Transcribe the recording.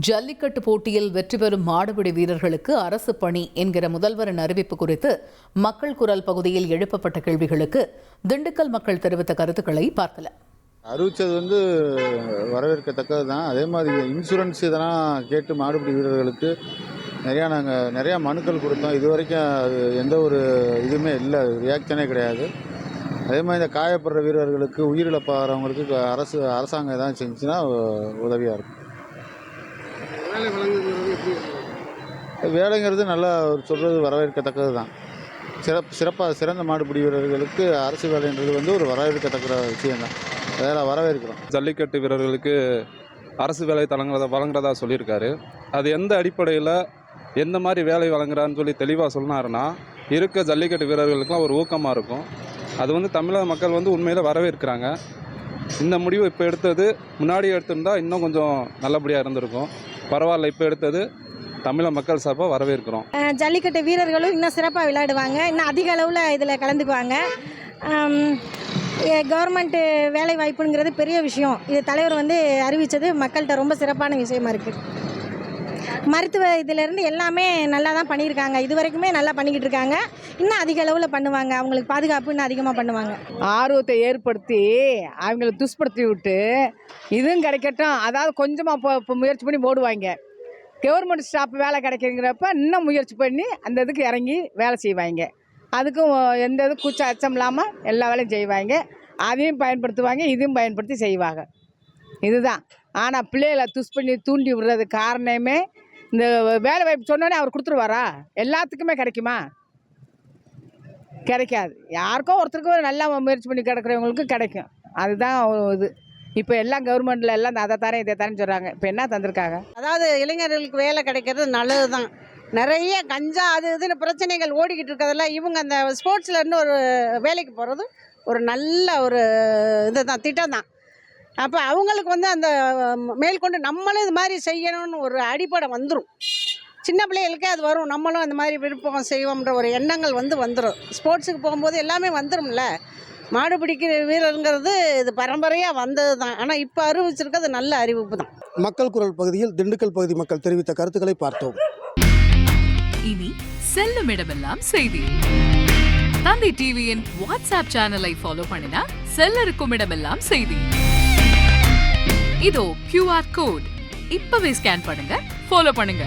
ஜல்லிக்கட்டு போட்டியில் வெற்றி பெறும் மாடுபிடி வீரர்களுக்கு அரசு பணி என்கிற முதல்வரின் அறிவிப்பு குறித்து மக்கள் குரல் பகுதியில் எழுப்பப்பட்ட கேள்விகளுக்கு திண்டுக்கல் மக்கள் தெரிவித்த கருத்துக்களை பார்க்கலாம். அறிவிச்சது வரவேற்கத்தக்கது தான். அதே மாதிரி இன்சூரன்ஸ் இதெல்லாம் கேட்டு மாடுபிடி வீரர்களுக்கு நாங்கள் நிறையா மனுக்கள் கொடுத்தோம். இது வரைக்கும் அது எந்த ஒரு இதுவுமே இல்லை, ரியாக்ஷனே கிடையாது. அதே மாதிரி இந்த காயப்படுற வீரர்களுக்கு உயிரிழப்பாகிறவங்களுக்கு அரசாங்கம் எதாவது செஞ்சுன்னா உதவியாக இருக்கும். வேலைங்கிறது நல்லா சொல்கிறது வரவேற்கத்தக்கது தான். சிறந்த மாடுபிடி வீரர்களுக்கு அரசு வேலைன்றது ஒரு வரவேற்கத்தக்க விஷயம்தான். அதில் வரவேற்கிறோம். ஜல்லிக்கட்டு வீரர்களுக்கு அரசு வேலை வழங்குறதா சொல்லியிருக்காரு. அது எந்த அடிப்படையில் எந்த மாதிரி வேலை வழங்குறான்னு சொல்லி தெளிவாக சொன்னாருன்னா இருக்க ஜல்லிக்கட்டு வீரர்களுக்கெலாம் ஒரு ஊக்கமாக இருக்கும். அது தமிழக மக்கள் உண்மையில் வரவேற்கிறாங்க. இந்த முடிவு இப்போ எடுத்தது முன்னாடி எடுத்திருந்தா இன்னும் கொஞ்சம் நல்லபடியாக இருந்திருக்கும். பரவாயில்ல, இப்போ எடுத்தது தமிழக மக்கள் சார்பாக வரவேற்கிறோம். ஜல்லிக்கட்டு வீரர்களும் இன்னும் சிறப்பாக விளையாடுவாங்க, இன்னும் அதிக அளவில் இதில் கலந்துக்குவாங்க. கவர்மெண்ட்டு வேலை வாய்ப்புங்கிறது பெரிய விஷயம். இது தலைவர் அறிவித்தது மக்கள்கிட்ட ரொம்ப சிறப்பான விஷயமா இருக்குது. மருத்துவ இதிலேருந்து எல்லாமே நல்லா தான் பண்ணியிருக்காங்க. இது வரைக்குமே நல்லா பண்ணிக்கிட்டு இருக்காங்க. இன்னும் அதிக அளவில் பண்ணுவாங்க. அவங்களுக்கு பாதுகாப்பு இன்னும் அதிகமாக பண்ணுவாங்க. ஆர்வத்தை ஏற்படுத்தி அவங்கள துஷ்படுத்தி விட்டு இதுவும் கிடைக்கட்டும், அதாவது கொஞ்சமாக இப்போ முயற்சி பண்ணி போடுவாங்க. கவர்மெண்ட் ஸ்டாஃப் வேலை கிடைக்குங்கிறப்ப இன்னும் முயற்சி பண்ணி அந்த இதுக்கு இறங்கி வேலை செய்வாங்க. அதுக்கும் எந்த இது கூச்ச அச்சம் இல்லாமல் எல்லா வேலையும் செய்வாங்க. அதையும் பயன்படுத்துவாங்க, இதையும் பயன்படுத்தி செய்வாங்க. இதுதான். ஆனால் பிள்ளைகளை பண்ணி தூண்டி விடுறது காரணமே இந்த வேலை வாய்ப்பு சொன்னோன்னே அவர் கொடுத்துருவாரா? எல்லாத்துக்குமே கிடைக்குமா? கிடைக்காது. யாருக்கோ ஒருத்தருக்கு நல்லா முயற்சி பண்ணி கிடக்கிறவங்களுக்கு கிடைக்கும். அதுதான் இது. இப்போ எல்லாம் கவர்மெண்ட்டில் எல்லாம் அதை தரேன் இதை தரேன்னு சொல்கிறாங்க. இப்போ என்ன தந்திருக்காங்க? அதாவது இளைஞர்களுக்கு வேலை கிடைக்கிறது நல்லது தான். நிறைய கஞ்சா அது இதுன்னு பிரச்சனைகள் ஓடிக்கிட்டு இருக்கிறதெல்லாம் இவங்க அந்த ஸ்போர்ட்ஸில் இருந்து ஒரு வேலைக்கு போகிறது ஒரு நல்ல ஒரு இதுதான், திட்டம் தான். அப்போ அவங்களுக்கு அந்த மேற்கொண்டு நம்மளும் இது மாதிரி செய்யணும்னு ஒரு அடிப்படை வந்துடும். சின்ன பிள்ளைகளுக்கே அது வரும். நம்மளும் அந்த மாதிரி விருப்பம் செய்வோம்ன்ற ஒரு எண்ணங்கள் வந்துடும். ஸ்போர்ட்ஸுக்கு போகும்போது எல்லாமே வந்துடும்ல. மாடு பிடிக்கிற வீரருங்கிறது இது பரம்பரையாக வந்தது தான். ஆனால் இப்போ அறிவிச்சிருக்கிறது நல்ல அறிவிப்பு தான். மக்கள் குரல் பகுதியில் திண்டுக்கல் பகுதி மக்கள் தெரிவித்த கருத்துக்களை பார்த்தோம். இனி செல்லும் இடமெல்லாம் செய்தி. தந்தி டிவியின் வாட்ஸ்அப் சேனலை ஃபாலோ பண்ணினா செல்ல இருக்கும் இடமெல்லாம் செய்தி. இதோ QR கோட் இப்பவே ஸ்கேன் பண்ணுங்க, ஃபாலோ பண்ணுங்க.